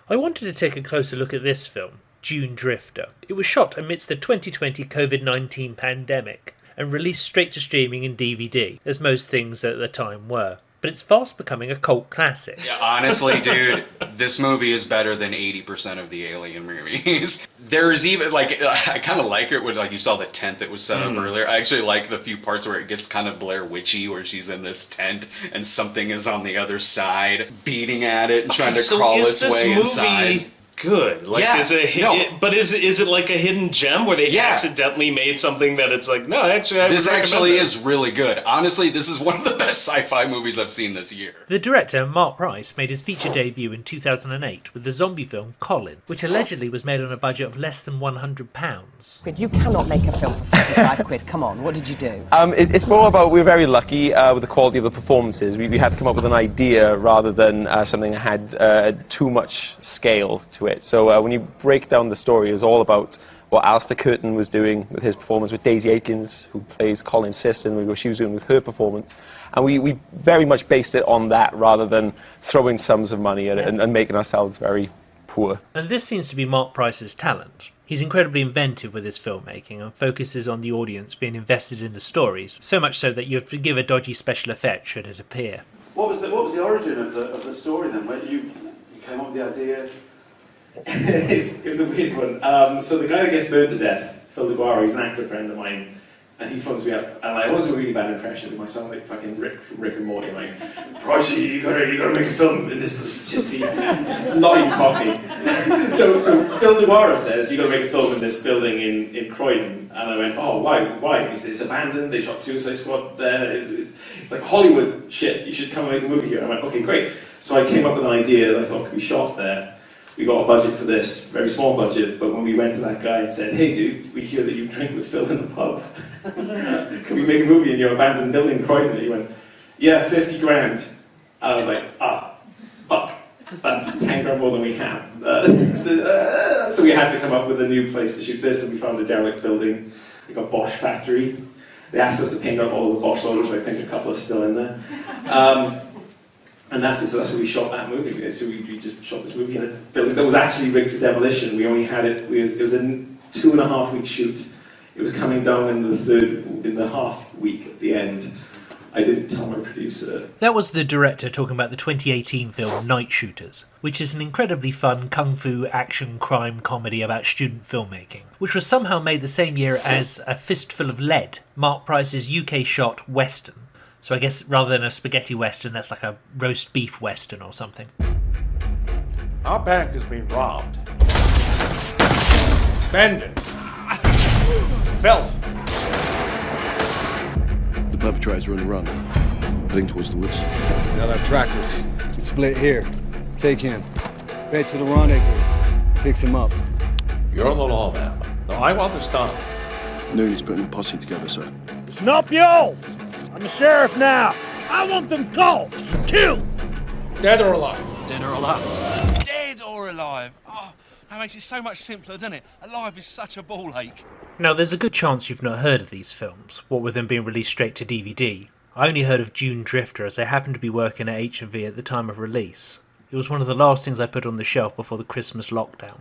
I wanted to take a closer look at this film, Dune Drifter. It was shot amidst the 2020 COVID-19 pandemic and released straight to streaming and DVD, as most things at the time were. But it's fast becoming a cult classic. Yeah, honestly, dude, this movie is better than 80% of the Alien movies. There's even, like, I kind of like it when, like, you saw the tent that was set up earlier. I actually like the few parts where it gets kind of Blair Witchy, where she's in this tent and something is on the other side, beating at it and trying to crawl its way inside. Good. Like, Yeah, but is it like a hidden gem where they accidentally made something that it's like, no, actually, this actually is really good. Honestly, this is one of the best sci-fi movies I've seen this year. The director, Mark Price, made his feature debut in 2008 with the zombie film Colin, which allegedly was made on a budget of less than £100. You cannot make a film for 45 quid. Come on, what did you do? It's more about, we were very lucky with the quality of the performances. We had to come up with an idea rather than something that had too much scale to it. So when you break down the story, it's all about what Alistair Curtin was doing with his performance, with Daisy Aikens, who plays Colin's sister, and what she was doing with her performance. And we very much based it on that rather than throwing sums of money at it and making ourselves very poor. And this seems to be Mark Price's talent. He's incredibly inventive with his filmmaking and focuses on the audience being invested in the stories, so much so that you have to give a dodgy special effect should it appear. What was the origin of the story then? Where you came up with the idea? It was a weird one. So the guy that gets burned to death, Phil DeGuara, he's an actor friend of mine, and he phones me up, and I always do a really bad impression of my son, like fucking Rick from Rick and Morty, like, Pricey, you gotta make a film in this city. It's not even cocky. So Phil DeGuara says, you gotta make a film in this building in Croydon, and I went, oh, why? He said, it's abandoned, they shot Suicide Squad there, it's like Hollywood shit, you should come and make a movie here. I went, okay, great. So I came up with an idea that I thought could be shot there. We got a budget for this, very small budget, but when we went to that guy and said, hey dude, we hear that you drink with Phil in the pub. Can we make a movie in your abandoned building in Croydon? And he went, yeah, 50 grand. And I was like, fuck, that's 10 grand more than we have. So we had to come up with a new place to shoot this, and we found a derelict building. We got Bosch factory. They asked us to paint out all the Bosch logos, but I think a couple are still in there. And that's where we shot that movie. So we just shot this movie in a building that was actually rigged for demolition. We only had it was a 2.5 week shoot. It was coming down in the half week at the end. I didn't tell my producer. That was the director talking about the 2018 film Night Shooters, which is an incredibly fun kung fu action crime comedy about student filmmaking, which was somehow made the same year as A Fistful of Lead, Mark Price's UK shot western. So I guess rather than a spaghetti western, that's like a roast beef western or something. Our bank has been robbed. Abandoned. Filth. The perpetrators are on the run, heading towards the woods. Got our trackers. We split here. Take him. Head to the rendezvous. Fix him up. You're on the law, man. No, I want this done. Nooney's putting a posse together, sir. Snuff yo! I'm the sheriff now. I want them caught. Killed. Dead or alive? Dead or alive? Dead or alive? Oh, that makes it so much simpler, doesn't it? Alive is such a ball ache. Now, there's a good chance you've not heard of these films, what with them being released straight to DVD. I only heard of Dune Drifter as I happened to be working at H&V at the time of release. It was one of the last things I put on the shelf before the Christmas lockdown.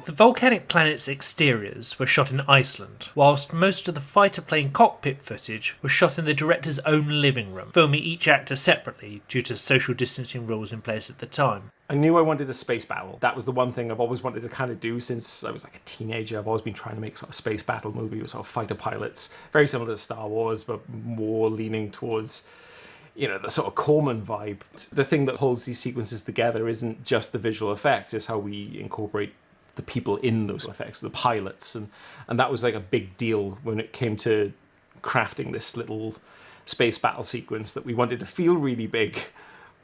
The volcanic planet's exteriors were shot in Iceland, whilst most of the fighter plane cockpit footage was shot in the director's own living room, filming each actor separately due to social distancing rules in place at the time. I knew I wanted a space battle. That was the one thing I've always wanted to kind of do since I was like a teenager. I've always been trying to make sort of space battle movie with sort of fighter pilots, very similar to Star Wars, but more leaning towards, you know, the sort of Corman vibe. The thing that holds these sequences together isn't just the visual effects, it's how we incorporate the people in those effects, the pilots, and that was like a big deal when it came to crafting this little space battle sequence, that we wanted to feel really big,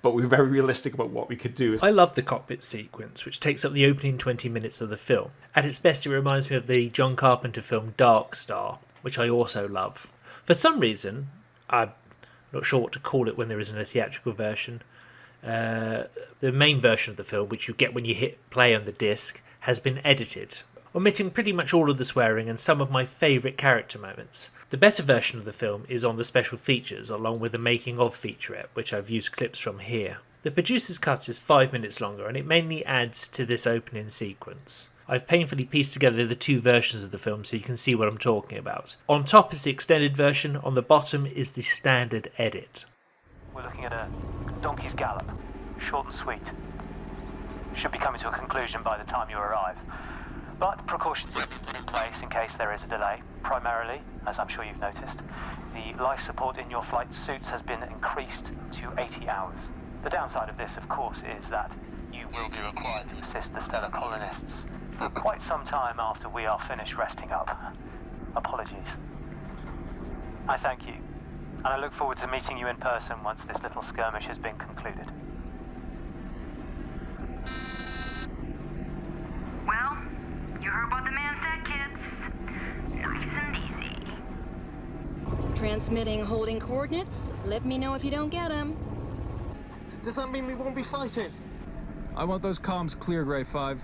but we were very realistic about what we could do. I love the cockpit sequence, which takes up the opening 20 minutes of the film. At its best, it reminds me of the John Carpenter film Dark Star, which I also love. For some reason, I'm not sure what to call it when there isn't a theatrical version, the main version of the film, which you get when you hit play on the disc, has been edited, omitting pretty much all of the swearing and some of my favourite character moments. The better version of the film is on the special features, along with the making of featurette, which I've used clips from here. The producer's cut is 5 minutes longer, and it mainly adds to this opening sequence. I've painfully pieced together the two versions of the film so you can see what I'm talking about. On top is the extended version, on the bottom is the standard edit. We're looking at a donkey's gallop, short and sweet. Should be coming to a conclusion by the time you arrive. But precautions have been put in place in case there is a delay. Primarily, as I'm sure you've noticed, the life support in your flight suits has been increased to 80 hours. The downside of this, of course, is that you will be required to assist the stellar colonists for quite some time after we are finished resting up. Apologies. I thank you, and I look forward to meeting you in person once this little skirmish has been concluded. Well, you heard what the man said, kids. Nice and easy. Transmitting holding coordinates. Let me know if you don't get them. Does that mean we won't be fighting? I want those comms clear, Grey 5.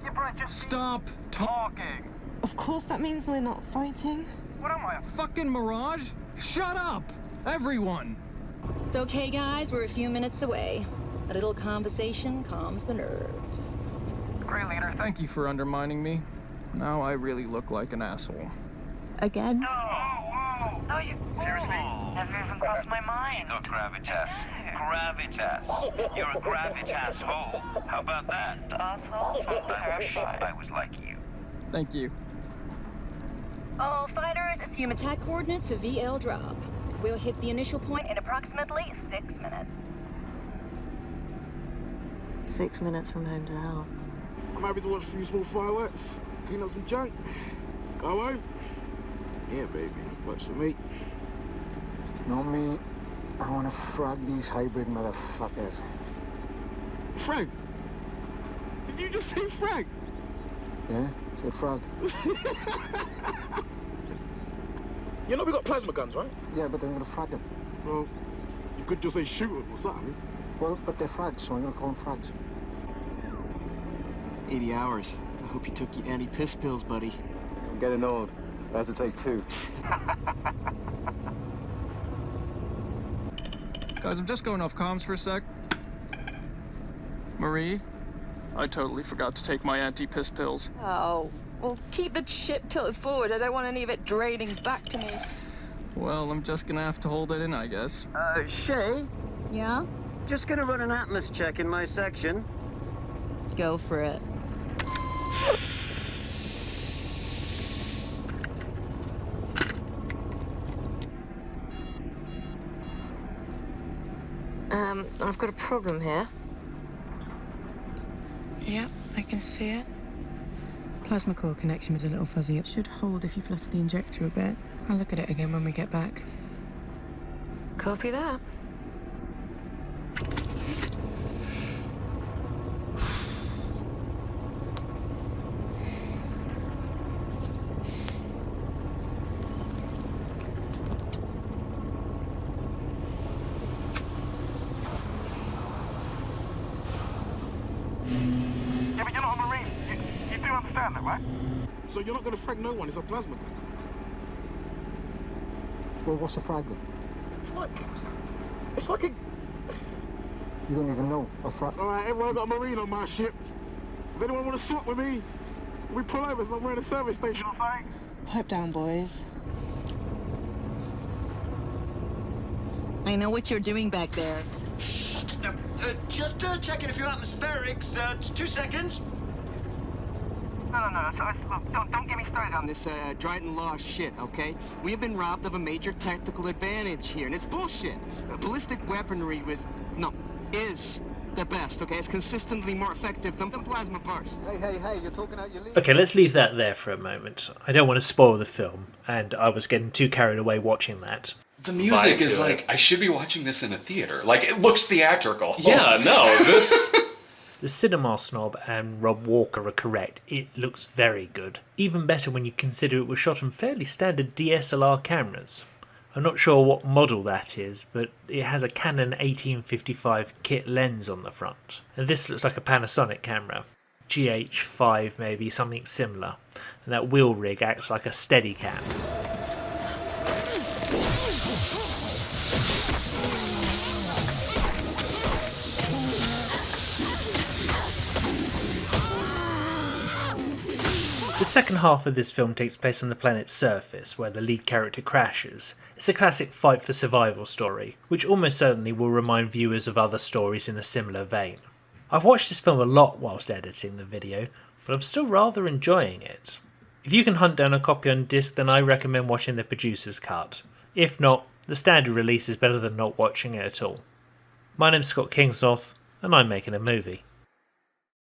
Yeah, Brett, just... Stop talking! Of course that means we're not fighting. What am I, a fucking mirage? Shut up! Everyone! It's okay, guys. We're a few minutes away. A little conversation calms the nerves. Great leader, thank you for undermining me. Now I really look like an asshole. Again? No, you... Seriously? Never even crossed my mind. No gravitas. Gravitas. You're a gravitas hole. How about that? Asshole. I was like you. Thank you. All fighters, assume attack coordinates for VL drop. We'll hit the initial point in approximately 6 minutes. 6 minutes from home to hell. I'm happy to watch a few small fireworks, clean up some junk, go home. Yeah, baby, works for me. Not me. I want to frag these hybrid motherfuckers. Frag? Did you just say frag? Yeah, said frag. You know we got plasma guns, right? Yeah, but I'm gonna frag them. Well, you could just say shoot them or something. Well, but they're frags, so I'm gonna call them frags. 80 hours. I hope you took your anti-piss pills, buddy. I'm getting old. I have to take 2. Guys, I'm just going off comms for a sec. Marie, I totally forgot to take my anti-piss pills. Oh, well, keep the ship tilted forward. I don't want any of it draining back to me. Well, I'm just gonna have to hold it in, I guess. Shay? Yeah? Just gonna run an atmos check in my section. Go for it. I've got a problem here. Yep, I can see it. Plasma core connection was a little fuzzy. It should hold if you flutter the injector a bit. I'll look at it again when we get back. Copy that. Yeah, but you're not a Marine. You do understand that, right? So you're not going to frag no one. It's a plasma gun. Well, what's a frag gun? It's like a... You don't even know a frag... All right, everyone got a Marine on my ship. Does anyone want to swap with me? Can we pull over somewhere in a service station or something? Pipe down, boys. I know what you're doing back there. Just checking a few atmospherics. 2 seconds. No. Look, don't get me started on This Dryden Law shit, okay? We have been robbed of a major tactical advantage here, and it's bullshit. Ballistic weaponry is the best, okay? It's consistently more effective than plasma bursts. Hey, you're talking out your lead. Okay, let's leave that there for a moment. I don't want to spoil the film, and I was getting too carried away watching that. The music vibe is to like, it. I should be watching this in a theater. Like, it looks theatrical. Yeah, no, this... The Cinema Snob and Rob Walker are correct. It looks very good. Even better when you consider it was shot on fairly standard DSLR cameras. I'm not sure what model that is, but it has a Canon 1855 kit lens on the front. And this looks like a Panasonic camera. GH5 maybe, something similar. And that wheel rig acts like a Steadicam. The second half of this film takes place on the planet's surface, where the lead character crashes. It's a classic fight for survival story, which almost certainly will remind viewers of other stories in a similar vein. I've watched this film a lot whilst editing the video, but I'm still rather enjoying it. If you can hunt down a copy on disc, then I recommend watching the producer's cut. If not, the standard release is better than not watching it at all. My name's Scott Kingsnorth, and I'm making a movie.